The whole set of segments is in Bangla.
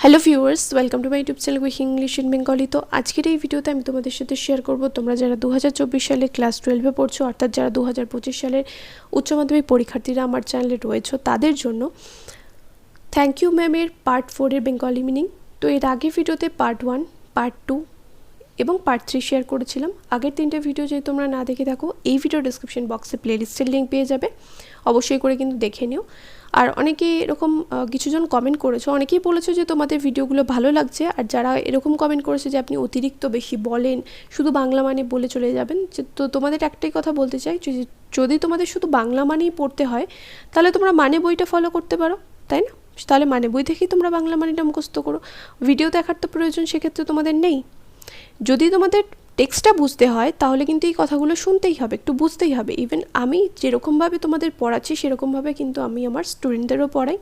Hello viewers, welcome to my YouTube channel with English in Bengali. তো আজকের এই ভিডিওতে আমি তোমাদের সাথে শেয়ার করব তোমরা যারা 2024 সালে ক্লাস 12-এ পড়ছো, অর্থাৎ যারা 2025 সালের উচ্চ মাধ্যমিক পরীক্ষার্থীরা আমার চ্যানেলে রয়েছে তাদের জন্য থ্যাংক ইউ ম্যামের পার্ট 4-এর বেঙ্গলি মিনিং। তো এর আগে ভিডিওতে পার্ট 1, পার্ট 2 এবং পার্ট 3 শেয়ার করেছিলাম। আগের 3টে ভিডিও যদি তোমরা না দেখে থাকো, এই ভিডিও ডেসক্রিপশন বক্সে প্লেলিস্টের লিঙ্ক পেয়ে যাবে, অবশ্যই করে কিন্তু দেখে নিও। আর অনেকেই এরকম কিছুজন কমেন্ট করেছো, অনেকেই বলেছো যে তোমাদের ভিডিওগুলো ভালো লাগছে, আর যারা এরকম কমেন্ট করেছে যে আপনি অতিরিক্ত বেশি বলেন, শুধু বাংলা মানে বলে চলে যাবেন। তো তোমাদের একটাই কথা বলতে চাই, যদি তোমাদের শুধু বাংলা মানেই পড়তে হয় তাহলে তোমরা মানে বইটা ফলো করতে পারো, তাই না? তাহলে মানে বই থেকেই তোমরা বাংলা মানেটা মুখস্থ করো, ভিডিও দেখার তো প্রয়োজন সেক্ষেত্রে তোমাদের নেই। যদি তোমাদের টেক্সটটা বুঝতে হয় তাহলে কিন্তু এই কথাগুলো শুনতেই হবে, একটু বুঝতেই হবে। ইভেন আমি যেরকমভাবে তোমাদের পড়াচ্ছি সেরকমভাবে কিন্তু আমি আমার স্টুডেন্টদেরও পড়াই,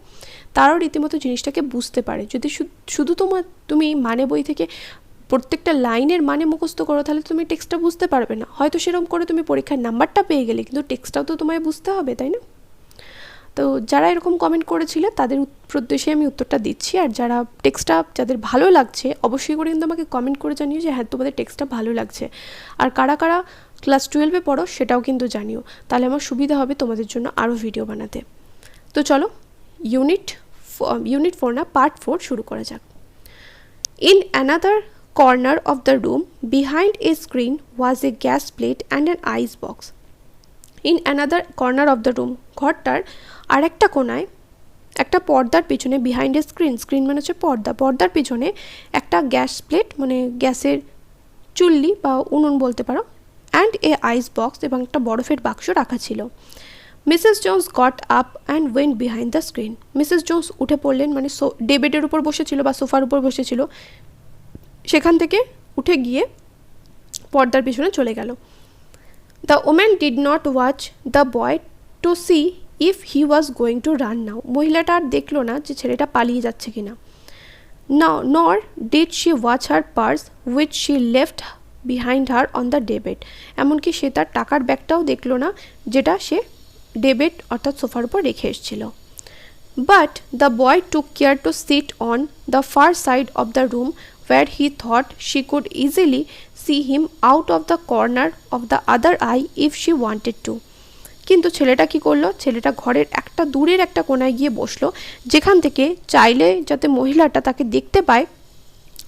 তারাও রীতিমতো জিনিসটাকে বুঝতে পারে। যদি শুধু তুমি মানে বই থেকে প্রত্যেকটা লাইনের মানে মুখস্থ করো তাহলে তুমি টেক্সটটা বুঝতে পারবে না। হয়তো সেরকম করে তুমি পরীক্ষার নাম্বারটা পেয়ে গেলে, কিন্তু টেক্সটটাও তো তোমায় বুঝতে হবে, তাই না? তো যারা এরকম কমেন্ট করেছিলে তাদের উদ্দেশ্যে আমি উত্তরটা দিচ্ছি। আর যারা টেক্সটটা যাদের ভালো লাগছে অবশ্যই করে কিন্তু আমাকে কমেন্ট করে জানিও যে হ্যাঁ তোমাদের টেক্সটটা ভালো লাগছে। আর কারা কারা ক্লাস 12-এ পড়ো সেটাও কিন্তু জানিও, তাহলে আমার সুবিধা হবে তোমাদের জন্য আরও ভিডিও বানাতে। তো চলো ইউনিট 4 না পার্ট 4 শুরু করা যাক। In another corner of the room behind a screen was a gas plate and an ice box. In another corner of the room, ঘরটার আর একটা কোনায়, একটা পর্দার পিছনে, বিহাইন্ড এ স্ক্রিন, স্ক্রিন মানে হচ্ছে পর্দা, পর্দার পিছনে একটা গ্যাস প্লেট মানে গ্যাসের চুল্লি বা উনুন বলতে পারো, অ্যান্ড এ আইস বক্স এবং একটা বরফের বাক্স রাখা ছিল। Mrs Jones goat up and went behind the screen. Mrs Jones উঠে পড়লেন, মানে বেডের উপর বসেছিল বা সোফার উপর বসেছিল, সেখান থেকে উঠে গিয়ে পর্দার পিছনে চলে গেল। The woman did not watch the boy to see if he was going to run now. মহিলাটা আর দেখলো না যে ছেলেটা পালিয়ে যাচ্ছে কিনা। Nor did she watch her purse which she left behind her on the daybed. এমনকি সে তার টাকার ব্যাগটাও দেখলো না যেটা সে ডেবেড অর্থাৎ সোফার উপর রেখে এসেছিল। But the boy took care to sit on the far side of the room where he thought she could easily see him out of the corner of the other eye if she wanted to. কিন্তু ছেলেটা কি করলো, ছেলেটা ঘরের একটা দূরের একটা কোনায় গিয়ে বসলো, যেখান থেকে চাইলে যাতে মহিলাটা তাকে দেখতে পায়,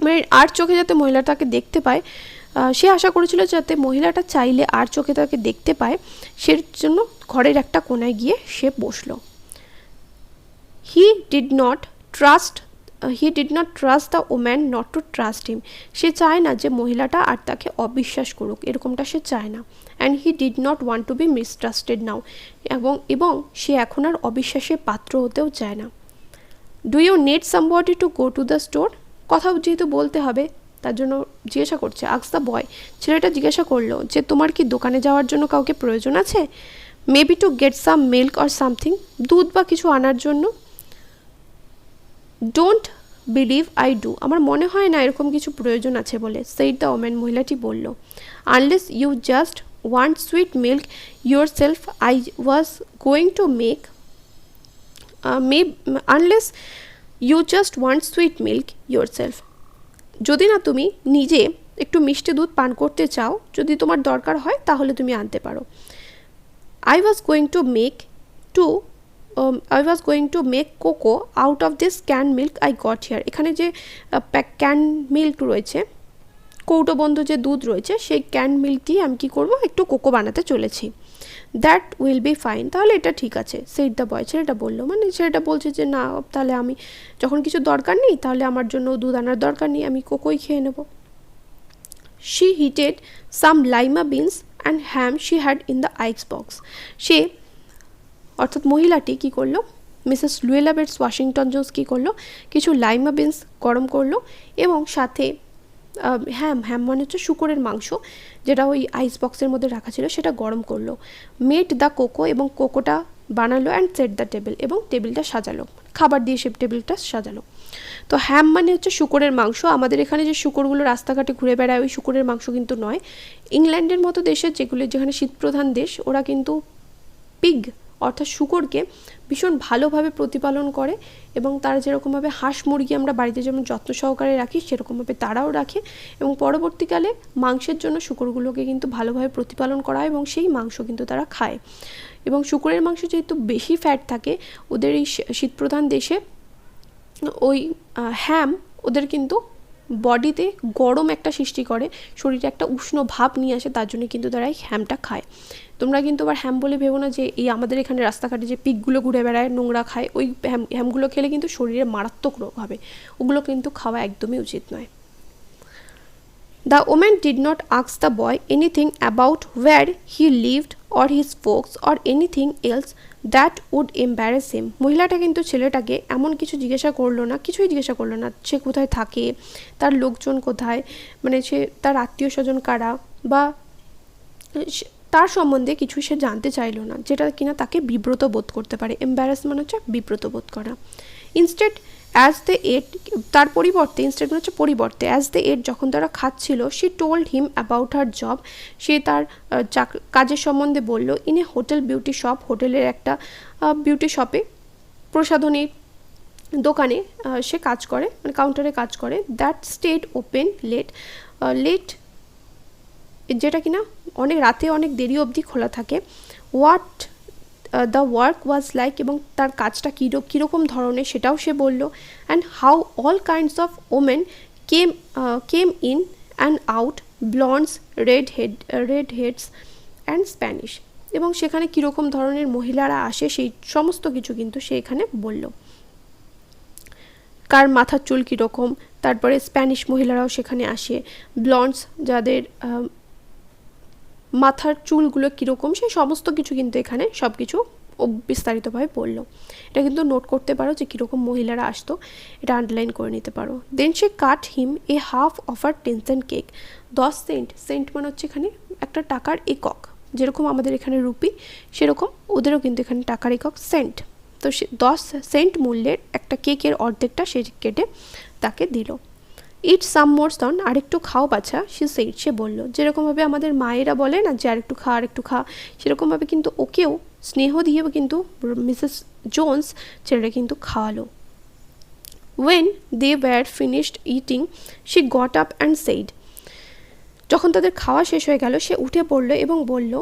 মানে আর চোখে যাতে মহিলাটা তাকে দেখতে পায়, সে আশা করেছিল যাতে মহিলাটা চাইলে আর চোখে তাকে দেখতে পায়, সেই জন্য ঘরের একটা কোনায় গিয়ে সে বসলো। He did not trust the woman not to trust him. সে চায় না যে মহিলাটা আর তাকে অবিশ্বাস করুক, এরকমটা সে চায় না। And he did not want to be mistrusted now. এবং সে এখন আর অবিশ্বাসের পাত্র হতেও চায় না। Do you need somebody to go to the store? কথা যেহেতু বলতে হবে তার জন্য জিজ্ঞাসা করছে, ask the boy. ছেলেটা জিজ্ঞাসা করলো যে তোমার কি দোকানে যাওয়ার জন্য কাউকে প্রয়োজন আছে? Maybe to get some milk or something. দুধ বা কিছু আনার জন্য। Don't believe I do. আমার মনে হয় না এরকম কিছু প্রয়োজন আছে বলে, সেইড দ্য ওম্যান, মহিলাটি বলল। Unless you just want sweet milk yourself I was going to make unless you just want sweet milk yourself. যদি না তুমি নিজে একটু মিষ্টি দুধ পান করতে চাও, যদি তোমার দরকার হয় তাহলে তুমি আনতে পারো। I was going to make cocoa out of this canned milk I got here. এখানে যে ক্যান্ড মিল্ক রয়েছে, কৌটোবন্ধ যে দুধ রয়েছে, সেই ক্যান্ড মিল্ক দিয়ে আমি কি করব, একটু কোকো বানাতে চলেছি। দ্যাট উইল বি ফাইন, তাহলে এটা ঠিক আছে, সেইড দ্য বয়, ছেলেটা বললো। মানে ছেলেটা বলছে যে না, তাহলে আমি যখন কিছু দরকার নেই তাহলে আমার জন্য দুধ আনার দরকার নেই, আমি কোকোই খেয়ে নেব। She heated some lima beans and ham she had in the ice box. সে অর্থাৎ মহিলাটি কি করলো, Mrs Luella Bates Washington Jones কি করলো, কিছু লাইমা বিনস গরম করলো এবং সাথে হ্যাম মানে হচ্ছে শুকরের মাংস, যেটা ওই আইস বক্সের মধ্যে রাখা ছিল সেটা গরম করলো। মেড দ্য কোকো, এবং কোকোটা বানালো, অ্যান্ড সেট দ্য টেবিল, এবং টেবিলটা সাজালো, খাবার দিয়ে সে টেবিলটা সাজালো। তো হ্যাম মানে হচ্ছে শুকরের মাংস। আমাদের এখানে যে শুকরগুলো রাস্তাঘাটে ঘুরে বেড়ায় ওই শুকরের মাংস কিন্তু নয়। ইংল্যান্ডের মতো দেশে যেখানে শীতপ্রধান দেশ, ওরা কিন্তু পিগ অর্থাৎ শূকরকে ভীষণ ভালোভাবে প্রতিপালন করে এবং তারা যেরকমভাবে হাঁস মুরগি আমরা বাড়িতে যেমন যত্ন সহকারে রাখি সেরকমভাবে তারাও রাখে এবং পরবর্তীকালে মাংসের জন্য শূকরগুলোকে কিন্তু ভালোভাবে প্রতিপালন করা হয় এবং সেই মাংস কিন্তু তারা খায়। এবং শূকরের মাংস যেহেতু বেশি ফ্যাট থাকে, ওদের এই শীতপ্রধান দেশে ওই হ্যাম ওদের কিন্তু বডিতে গরম একটা সৃষ্টি করে, শরীরে একটা উষ্ণ ভাব নিয়ে আসে, তার জন্য কিন্তু তারা এই হ্যামটা খায়। তোমরা কিন্তু আবার হ্যাম বলে ভেবো না যে এই আমাদের এখানে রাস্তাঘাটে যে পিগগুলো ঘুরে বেড়ায় নোংরা খায়, ওই হ্যামগুলো খেলে কিন্তু শরীরে মারাত্মক রোগ হবে, ওগুলো কিন্তু খাওয়া একদমই উচিত নয়। The woman did not ask the boy anything about where he lived or his folks or anything else that would embarrass him. মহিলাটা কিন্তু ছেলেটাকে এমন কিছু জিজ্ঞাসা করলো না, কিছুই জিজ্ঞাসা করলো না, সে কোথায় থাকে, তার লোকজন কোথায়, মানে সে তার আত্মীয় স্বজন কারা বা তার সম্বন্ধে কিছু সে জানতে চাইলো না, যেটা কিনা তাকে বিব্রত বোধ করতে পারে। এম্বারাসমেন্ট হচ্ছে বিব্রত বোধ করা। ইনস্টেড অ্যাজ দ্য এট, তার পরিবর্তে, ইনস্টেড হচ্ছে পরিবর্তে, অ্যাজ দ্য এট যখন তারা খাচ্ছিল, she told him about her job, সে তার কাজের সম্বন্ধে বলল। In a hotel beauty shop, হোটেলের একটা বিউটি শপে, প্রসাধনী দোকানে সে কাজ করে, মানে কাউন্টারে কাজ করে। দ্যাট স্টেড ওপেন লেট, যেটা কিনা অনেক রাতে অনেক দেরি অবধি খোলা থাকে। What the work was like, এবং তার কাজটা কীরকম ধরনের সেটাও সে বলল। And how all kinds of women came in and out, blondes, red heads and Spanish, এবং সেখানে কীরকম ধরনের মহিলারা আসে সেই সমস্ত কিছু কিন্তু সে এখানে বলল। কার মাথার চুল কীরকম, তারপরে স্প্যানিশ মহিলারাও সেখানে আসে, ব্লন্ডস যাদের মাথার চুলগুলো কীরকম, সেই সমস্ত কিছু কিন্তু এখানে সব কিছু বিস্তারিতভাবে বলল। এটা কিন্তু নোট করতে পারো যে কীরকম মহিলারা আসতো, এটা আন্ডারলাইন করে নিতে পারো। Then she cut him a half of her 10 cent cake, 10 cent, cent মানে হচ্ছে এখানে একটা টাকার একক, যেরকম আমাদের এখানে রুপি সেরকম ওদেরও কিন্তু এখানে টাকার একক সেন্ট। তো সে 10 সেন্ট মূল্যের একটা কেকের অর্ধেকটা সে কেটে তাকে দিল। ইট সাম মোর সন, আরেকটু খাও বাছা, সে বলল। যেরকমভাবে আমাদের মায়েরা বলে না যে আরেকটু খা, সেরকমভাবে কিন্তু ওকেও স্নেহ দিয়ে কিন্তু মিসেস জোন্স ছেলেটা কিন্তু খাওয়ালো। When they were finished eating she got up and said, যখন তাদের খাওয়া শেষ হয়ে গেল সে উঠে পড়লো এবং বলল,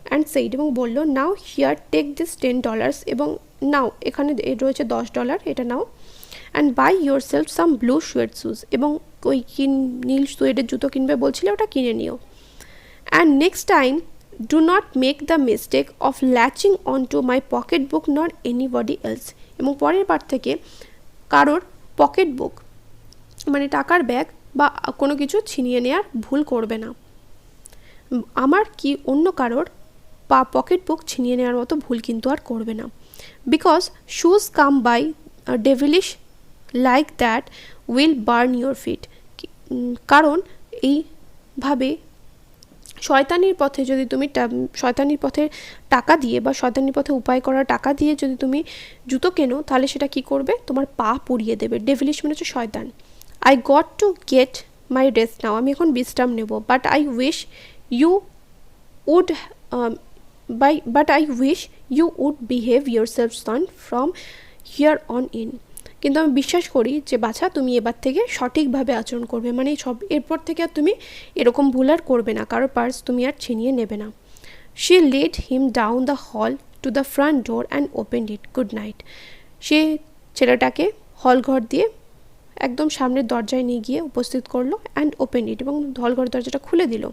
অ্যান্ড সেইড, এবং বলল, নাও হিয়ার টেক দিস $10, এবং নাও এখানে রয়েছে $10, এটা নাও। And buy yourself some blue suede shoes, এবং ওই নীল সুয়েডের জুতো কিনবে বলছিলে, ওটা কিনে নিও। And next time do not make the mistake of latching on to my pocket book not anybody else, এবং পরের বার থেকে কারোর পকেট বুক মানে টাকার ব্যাগ বা কোনো কিছু ছিনিয়ে নেওয়ার ভুল করবে না, আমার কি অন্য কারোর পকেট বুক ছিনিয়ে নেওয়ার মতো ভুল কিন্তু আর করবে না। Because shoes come by devilish like that will burn your feet, কারণ এইভাবে শয়তানির পথে যদি তুমি শয়তানির পথে টাকা দিয়ে বা শয়তানির পথে উপায় করা টাকা দিয়ে যদি তুমি জুতো কেনো, তাহলে সেটা কি করবে, তোমার পা পুড়িয়ে দেবে। ডেভিলিশ মানে হচ্ছে শয়তান। I got to get my rest now, আমি এখন বিশ্রাম নেব। But I wish you would behave yourself son from here on in, কিন্তু আমি বিশ্বাস করি যে বাছা তুমি এবার থেকে সঠিকভাবে আচরণ করবে, মানে এরপর থেকে আর তুমি এরকম ভুল আর করবে না, কারোর পার্স তুমি আর ছিনিয়ে নেবে না। She led him down the hall to the front door and opened it, good night, সে ছেলেটাকে হল ঘর দিয়ে একদম সামনের দরজায় নিয়ে গিয়ে উপস্থিত করলো, অ্যান্ড ওপেন ইট, এবং হল ঘর দরজাটা খুলে দিল।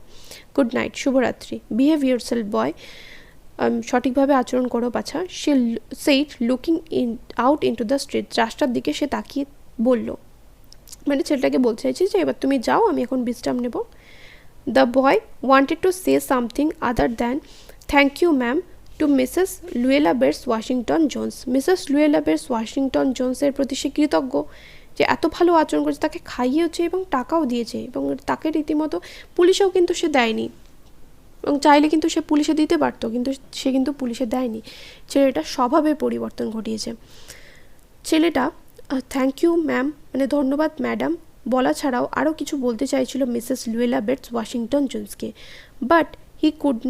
গুড নাইট, শুভরাত্রি। বিহেভ ইয়োর সেলফ বয়, সঠিকভাবে আচরণ করো বাছা। সে said looking out into the street, রাস্তার দিকে সে তাকিয়ে বলল, মানে ছেলেটাকে বলতে চাইছি যে এবার তুমি যাও, আমি এখন বিশ্রাম নেব। The boy wanted to say something other than thank you ma'am to Mrs Luella Bates Washington Jones, Mrs Luella Bates Washington জোন্সের প্রতি সে কৃতজ্ঞ যে এত ভালো আচরণ করেছে, তাকে খাইয়েছে এবং টাকাও দিয়েছে, এবং তাকে রীতিমতো পুলিশেও কিন্তু সে দেয়নি, এবং চাইলে কিন্তু সে পুলিশে দিতে পারতো, কিন্তু সে কিন্তু পুলিশে দেয়নি। ছেলেটা স্বভাবের পরিবর্তন ঘটিয়েছে। ছেলেটা থ্যাংক ইউ ম্যাম মানে ধন্যবাদ ম্যাডাম বলা ছাড়াও আরও কিছু বলতে চাইছিল মিসেস লুয়েলা বেটস ওয়াশিংটন জোন্সকে, but he could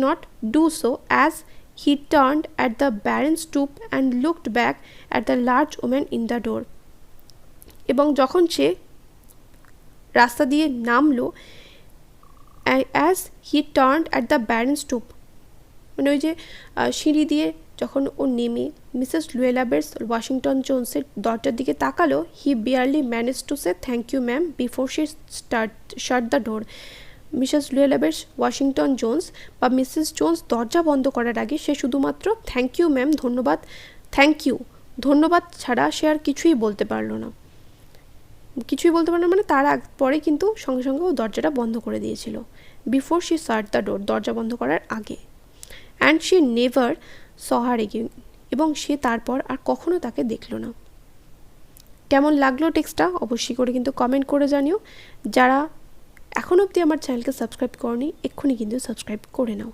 not do so as he turned at the barren stoop and looked back at the large woman in the door. এবং যখন সে রাস্তা দিয়ে নামলো, as he turned at the barren stoop, মানে ওই যে সিঁড়ি দিয়ে যখন ও নেমে মিসেস লুয়েলাবেটস ওয়াশিংটন জোনসের দরজার দিকে তাকালো, he barely manage to say thank you ma'am before she shut the door. Mrs Luella Bates Washington Jones বা মিসেস জোনস দরজা বন্ধ করার আগে সে শুধুমাত্র থ্যাংক ইউ ম্যাম, ধন্যবাদ, থ্যাংক ইউ, ধন্যবাদ ছাড়া সে আর কিছুই বলতে পারলো না। মানে তার পরে কিন্তু সঙ্গে সঙ্গে ও দরজাটা বন্ধ করে দিয়েছিল। বিফোর শি শাট দ্য ডোর, দরজা বন্ধ করার আগে। And she never saw her again, এবং সে তারপর আর কখনো তাকে দেখলো না। কেমন লাগলো টেক্সটটা অবশ্যই করে কিন্তু কমেন্ট করে জানিও। যারা এখন অবধি আমার চ্যানেলকে সাবস্ক্রাইব করনি, এক্ষুনি কিন্তু সাবস্ক্রাইব করে নাও।